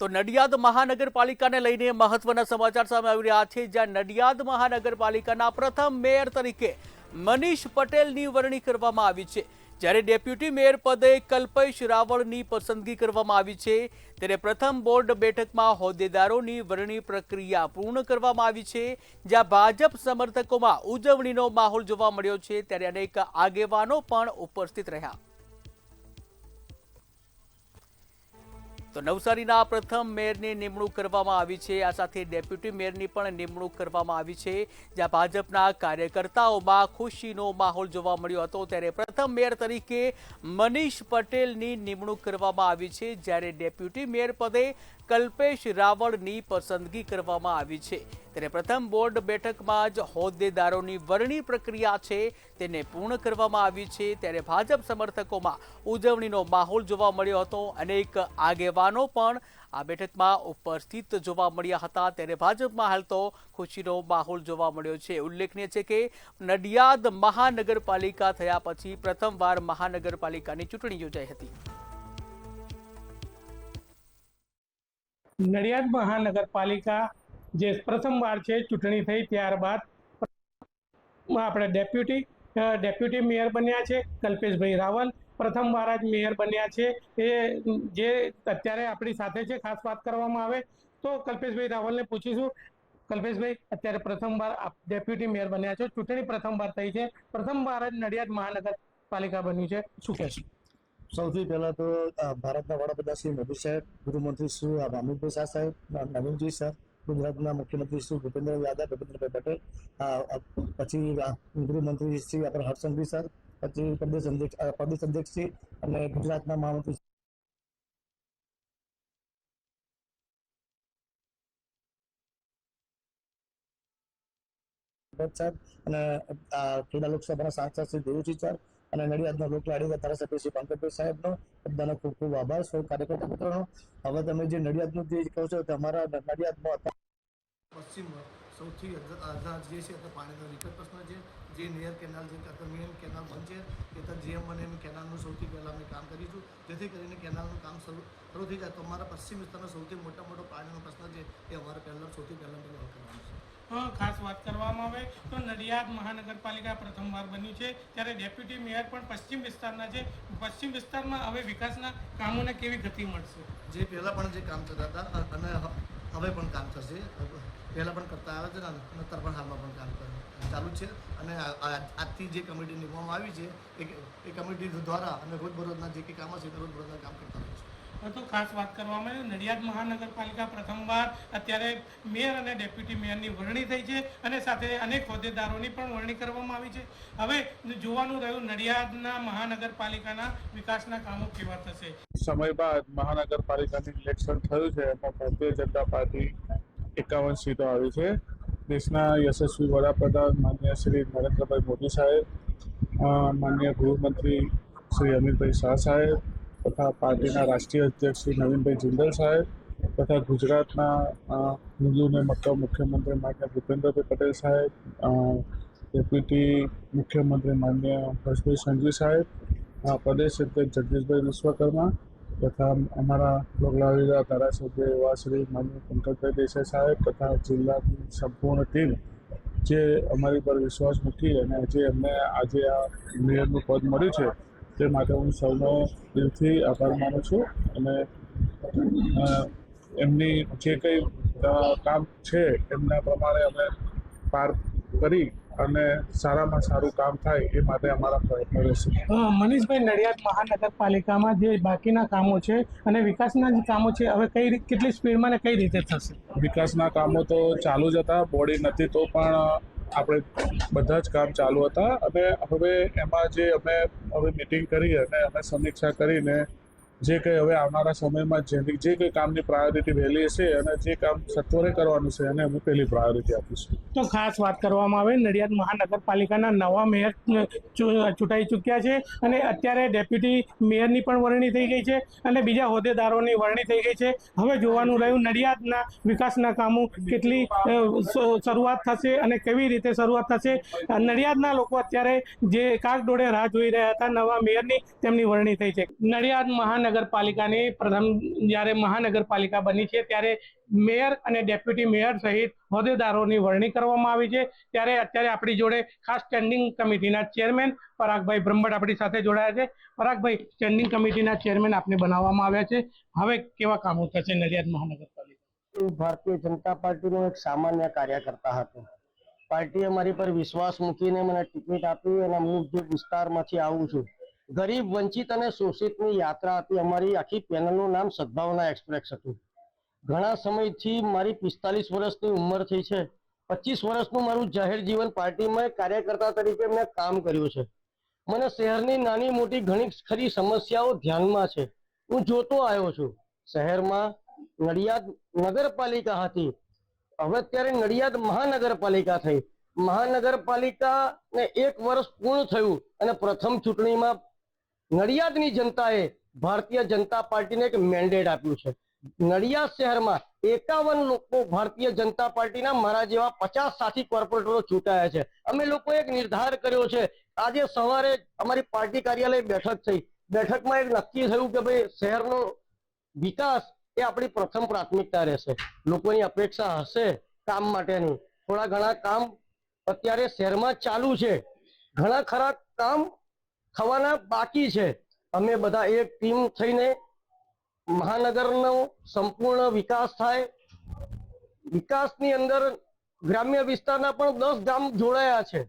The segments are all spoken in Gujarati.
તો નડિયાદ મહાનગરપાલિકાને લઈને મહત્વના સમાચાર સામે આવી રહ્યા છે, જ્યાં નડિયાદ મહાનગરપાલિકાના પ્રથમ મેયર તરીકે મનીષ પટેલની વરણી કરવામાં આવી છે, જ્યારે ડેપ્યુટી મેયર પદે કલ્પેશ રાવળની પસંદગી કરવામાં આવી છે। ત્યારે પ્રથમ બોર્ડ બેઠકમાં હોદ્દેદારોની વરણી પ્રક્રિયા પૂર્ણ કરવામાં આવી છે, જ્યાં ભાજપ સમર્થકોમાં ઉજવણીનો માહોલ જોવા મળ્યો છે, ત્યારે અનેક આગેવાનો પણ ઉપસ્થિત રહ્યા। તો નવસારીના પ્રથમ મેયરની નિમણૂક કરવામાં આવી છે। આ સાથે ડેપ્યુટી મેયરની પણ નિમણૂક કરવામાં આવી છે, જ્યાં ભાજપના કાર્યકર્તાઓમાં ખુશીનો માહોલ જોવા મળ્યો હતો। ત્યારે પ્રથમ મેયર તરીકે મનીષ પટેલની નિમણૂક કરવામાં આવી છે, જ્યારે ડેપ્યુટી મેયર પદે કલ્પેશ રાવળની પસંદગી કરવામાં આવી છે। ત્યારે પ્રથમ બોર્ડ બેઠકમાં જ હોદ્દેદારોની વરણી પ્રક્રિયા છે તેને પૂર્ણ કરવામાં આવી છે। ત્યારે ભાજપ સમર્થકોમાં ઉજવણીનો માહોલ જોવા મળ્યો હતો। અનેક આગેવાનો પણ આ બેઠકમાં ઉપસ્થિત જોવા મળ્યા હતા। ત્યારે ભાજપમાં હાલ તો ખુશીનો માહોલ જોવા મળ્યો છે। ઉલ્લેખનીય છે કે નડિયાદ મહાનગરપાલિકા થયા પછી પ્રથમવાર મહાનગરપાલિકાની ચૂંટણી યોજાઈ હતી। નડિયાદ મહાનગરપાલિકા જે પ્રથમવાર છે ચૂંટણી થઈ ત્યારબાદ આપણે ડેપ્યુટી મેયર બન્યા છે કલ્પેશભાઈ રાવલ, પ્રથમવાર જ મેયર બન્યા છે। એ જે અત્યારે આપણી સાથે છે, ખાસ વાત કરવામાં આવે તો કલ્પેશભાઈ રાવલને પૂછીશું। કલ્પેશભાઈ, અત્યારે પ્રથમવાર ડેપ્યુટી મેયર બન્યા છો, ચૂંટણી પ્રથમવાર થઈ છે, પ્રથમવાર જ નડિયાદ મહાનગરપાલિકા બન્યું છે, શું કહેશો? સૌથી પહેલા તો ભારતના વડાપ્રધાન શ્રી મોદી સાહેબ, ગૃહમંત્રી શ્રી અમિતભાઈ શાહ સાહેબ, નવીનજી સર, ગુજરાતના મુખ્યમંત્રી શ્રી ભૂપેન્દ્ર યાદવ, ભૂપેન્દ્રભાઈ પટેલ, પછી ગૃહમંત્રી શ્રી આપણે હર્ષંઘવી સર, પછી પ્રદેશ અધ્યક્ષ શ્રી અને ગુજરાતના મહામંત્રી સાહેબ અને ખેડા લોકસભાના સાંસદ શ્રી દેવુસિંહ સર અને નડિયાદના લોકલાડીના ધારાસભ્ય શ્રી પંકજભાઈ સાહેબનો બધાનો ખૂબ ખૂબ આભાર। સૌ કાર્યકર્તા મિત્રોનો। હવે તમે જે નડિયાદનું જે કહો છો કે અમારા નડિયાદમાં પશ્ચિમમાં સૌથી જે છે તે પાણીનો વિકટ પ્રશ્ન છે। જે નિયર કેનાલ જે મેન કેનાલ બનશે એ તો જેમ બને એમ કેનાલનું સૌથી પહેલાં અમે કામ કરીશું, જેથી કરીને કેનાલનું કામ શરૂ થઈ જાય તો અમારા પશ્ચિમ વિસ્તારનો સૌથી મોટો પાણીનો પ્રશ્ન છે એ અમારે સૌથી પહેલાં હલ કરવાનો છે। ખાસ વાત કરવામાં આવે તો નડિયાદ મહાનગરપાલિકા પ્રથમવાર બન્યું છે, ત્યારે ડેપ્યુટી મેયર પણ પશ્ચિમ વિસ્તારના છે। પશ્ચિમ વિસ્તારમાં હવે વિકાસના કામોને કેવી ગતિ મળશે? જે પહેલાં પણ જે કામ થતા હતા અને હવે પણ કામ થશે, પહેલાં પણ કરતા આવે છે અને અત્યારે પણ હાલમાં પણ કામ ચાલુ છે। અને આજથી જે કમિટી નિમવામાં આવી છે એ કમિટી દ્વારા અને રોજબરોજના જે કંઈ કામ હશે તે રોજબરોજના કામ કરતા હોય છે। તો ખાસ વાત કરવામાં આવે નડિયાદ મહાનગરપાલિકા પ્રથમવાર અત્યારે મેયર અને ડેપ્યુટી મેયરની વરણી થઈ છે અને સાથે અનેક હોદ્દેદારોની પણ વરણી કરવામાં આવી છે। હવે જોવાનું રહ્યું નડિયાદના મહાનગરપાલિકાના વિકાસના કામો કેવા થશે। સમય બાદ મહાનગરપાલિકાનું ઇલેક્શન થયું છે, એમાં ભારતીય જનતા પાર્ટી 51 સીટો આવી છે। દેશના યશસ્વી વડાપ્રધાન માનનીય શ્રી નરેન્દ્રભાઈ મોદી સાહેબ, માનનીય ગૃહમંત્રી શ્રી અમિતભાઈ શાહ સાહેબ તથા પાર્ટીના રાષ્ટ્રીય અધ્યક્ષ શ્રી નવીનભાઈ જિંદલ સાહેબ તથા ગુજરાતના હિન્દુને મક્કમ મુખ્યમંત્રી માન્ય ભૂપેન્દ્રભાઈ પટેલ સાહેબ, ડેપ્યુટી મુખ્યમંત્રી માન્ય હર્ષભાઈ સંઘવી સાહેબ, પ્રદેશ અધ્યક્ષ જગદીશભાઈ વિશ્વકર્મા તથા અમારા લોકલાડીના ધારાસભ્ય એવા શ્રી માન્ય પંકજભાઈ દેસાઈ સાહેબ તથા જિલ્લાની સંપૂર્ણ ટીમ જે અમારી પર વિશ્વાસ મૂકી અને જે અમને આજે આ મેયરનું પદ મળ્યું છે તે માટે હું સૌનો દિલથી આભાર માનું છું। અને એમની જે કંઈ કામ છે એમના પ્રમાણે અમે પાર કરી અને સારામાં સારું કામ થાય એ માટે અમારા પ્રયત્નો રહેશે। મનીષભાઈ, નડિયાદ મહાનગરપાલિકામાં જે બાકીના કામો છે અને વિકાસના જે કામો છે હવે કેટલી સ્પીડમાં ને કઈ રીતે થશે? વિકાસના કામો તો ચાલુ જ હતા, બોડી નથી તો પણ આપણે બધા જ કામ ચાલુ હતા અને હવે એમાં જે અમે હવે મિટિંગ કરી અને અમે સમીક્ષા કરીને જે કંઈ હવે આવનારા સમયમાં જે કંઈ કામની પ્રાયોરિટી વહેલી હશે અને જે કામ સત્વરે કરવાનું છે એને અમે પહેલી પ્રાયોરિટી આપીશું। તો ખાસ વાત કરવામાં આવે નડિયાદ મહાનગરપાલિકાના નવા મેયર ચૂંટાઈ ચૂક્યા છે અને અત્યારે ડેપ્યુટી મેયરની પણ વરણી થઈ ગઈ છે અને બીજા હોદ્દેદારોની વરણી થઈ ગઈ છે। હવે જોવાનું રહ્યું નડિયાદના વિકાસના કામો કેટલી શરૂઆત થશે અને કેવી રીતે શરૂઆત થશે। નડિયાદના લોકો અત્યારે જે કાગડોળે રાહ જોઈ રહ્યા હતા નવા મેયરની, તેમની વરણી થઈ છે। નડિયાદ મહાનગર મહાનગરપાલિકાની પ્રથમ જ્યારે મહાનગરપાલિકા બની છે ત્યારે મેયર અને ડેપ્યુટી મેયર સહિત હોદ્દેદારોની વરણી કરવામાં આવી છે। ત્યારે અત્યારે આપણી જોડે ખાસ સ્ટેન્ડિંગ કમિટીના ચેરમેન પરાગભાઈ બ્રહ્મભટ્ટ આપણી સાથે જોડાયા છે। પરાગભાઈ, સ્ટેન્ડિંગ કમિટીના ચેરમેન આપને બનાવવામાં આવ્યા છે, હવે કેવા કામો થશે નડિયાદ મહાનગરપાલિકા? હું ભારતીય જનતા પાર્ટીનો એક સામાન્ય કાર્યકર્તા હતો। પાર્ટીએ મારી પર વિશ્વાસ મૂકીને મને ટિકિટ આપી અને હું જે વિસ્તારમાંથી આવું છું, ગરીબ, વંચિત અને શોષિતની યાત્રા હતી। અમારી આખી પેનલનું નામ સદભાવના એક્સપ્રેસ હતું। ઘણા સમયથી મારી 45 વર્ષની ઉંમર થઈ છે। 25 વર્ષનું મારું જાહેર જીવન પાર્ટીમાં કાર્યકર્તા તરીકે મેં કામ કર્યું છે। મને શહેરની નાની મોટી ઘણી ખરી સમસ્યાઓ ધ્યાનમાં છે। હું જોતો આવ્યો છું। શહેરમાં નડિયાદ નગરપાલિકા હતી, હવે અત્યારે નડિયાદ મહાનગરપાલિકા થઈ। મહાનગરપાલિકાને 1 વર્ષ પૂર્ણ થયું અને પ્રથમ ચૂંટણીમાં નડિયાદની જનતાએ ભારતીય જનતા પાર્ટીને એક મેન્ડેટ આપ્યું છે। નડિયાદ શહેરમાં 51 લોકો ભારતીય જનતા પાર્ટીના મારા જેવા 50 સાથી કોર્પોરેટરો ચૂંટાયા છે। અમે લોકો એક નિર્ધાર કર્યો છે। આજે સવારે અમારી પાર્ટી કાર્યાલય બેઠક થઈ। બેઠકમાં એક નક્કી થયું કે ભાઈ શહેરનો વિકાસ એ આપણી પ્રથમ પ્રાથમિકતા રહેશે। લોકોની અપેક્ષા હશે કામ માટેની। થોડા ઘણા કામ અત્યારે શહેરમાં ચાલુ છે, ઘણા ખરા કામ થવાના બાકી છે। અમે બધા એક ટીમ થઈને મહાનગરનો સંપૂર્ણ વિકાસ થાય। વિકાસની અંદર ગ્રામ્ય વિસ્તારના પણ 10 ગામ જોડાયા છે।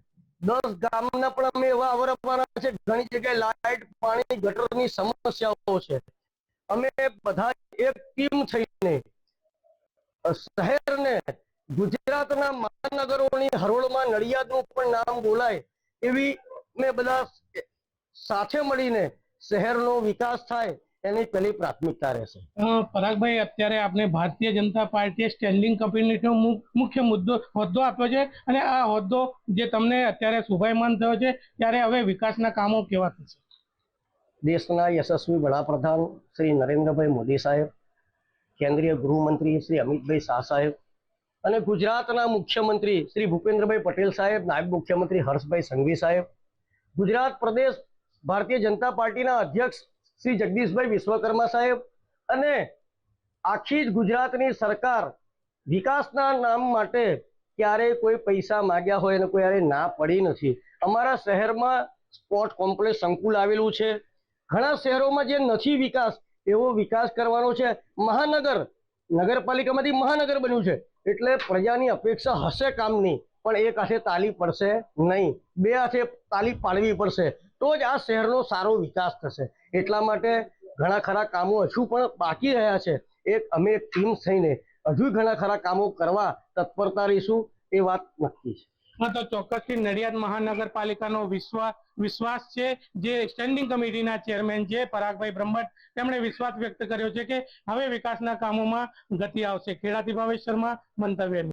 10 ગામના પણ અમે એવા આવરવાના છે, ઘણી જગ્યાએ લાઇટ, પાણી, ગટરની સમસ્યાઓ છે। અમે બધા એક ટીમ થઈને શહેરને ગુજરાતના મહાનગરોની હરોળમાં નડિયાદનું પણ નામ બોલાય એવી અમે બધા સાથે મળીને શહેરનો વિકાસ થાય એની પહેલી પ્રાથમિકતા રહેશે। પરાગભાઈ, અત્યારે આપને ભારતીય જનતા પાર્ટીએ સ્ટેન્ડિંગ કમિટીનો મુખ્ય હોદ્દો આપ્યો છે અને આ હોદ્દો જે તમને અત્યારે શુભાયમાન થયો છે, ત્યારે હવે વિકાસના કામો કેવા થશે? દેશના યશસ્વી વડાપ્રધાન શ્રી નરેન્દ્રભાઈ મોદી સાહેબ, કેન્દ્રીય ગૃહમંત્રી શ્રી અમિતભાઈ શાહ સાહેબ અને ગુજરાતના મુખ્યમંત્રી શ્રી ભૂપેન્દ્રભાઈ પટેલ સાહેબ, નાયબ મુખ્યમંત્રી હર્ષભાઈ સંઘવી સાહેબ, ગુજરાત પ્રદેશ ભારતીય જનતા પાર્ટીના અધ્યક્ષ શ્રી જગદીશભાઈ વિશ્વકર્મા સાહેબ અને આખી જ ગુજરાતની સરકાર વિકાસના નામ માટે ક્યારેય કોઈ પૈસા માગ્યા હોય અને કોઈ ના પડી નથી। અમારા શહેરમાં સ્પોર્ટ કોમ્પ્લેક્સ સંકુલ આવેલું છે। ઘણા શહેરોમાં જે નથી વિકાસ એવો વિકાસ કરવાનો છે। નગરપાલિકામાંથી મહાનગર બન્યું છે એટલે પ્રજાની અપેક્ષા હશે કામની, પણ એક હાથે તાલી પડશે નહીં, 2 હાથે તાલી પાડવી પડશે, તો જ આ શહેરનો સારો વિકાસ થશે। એટલા માટે ઘણા ખરા કામો હજુ પણ બાકી રહ્યા છે। અમે એક ટીમ થઈને હજુ ઘણા ખરા કામો કરવા તત્પરતા રહીશું, એ વાત નક્કી છે। હા, તો ચોક્કસથી નડિયાદ મહાનગરપાલિકાનો વિશ્વાસ છે। જે સ્ટેન્ડિંગ કમિટીના ચેરમેન છે પરાગભાઈ બ્રહ્મભટ્ટ, તેમણે વિશ્વાસ વ્યક્ત કર્યો છે કે હવે વિકાસના કામોમાં ગતિ આવશે। ખેડાથી ભાવેશ શર્મા, મંતવ્ય।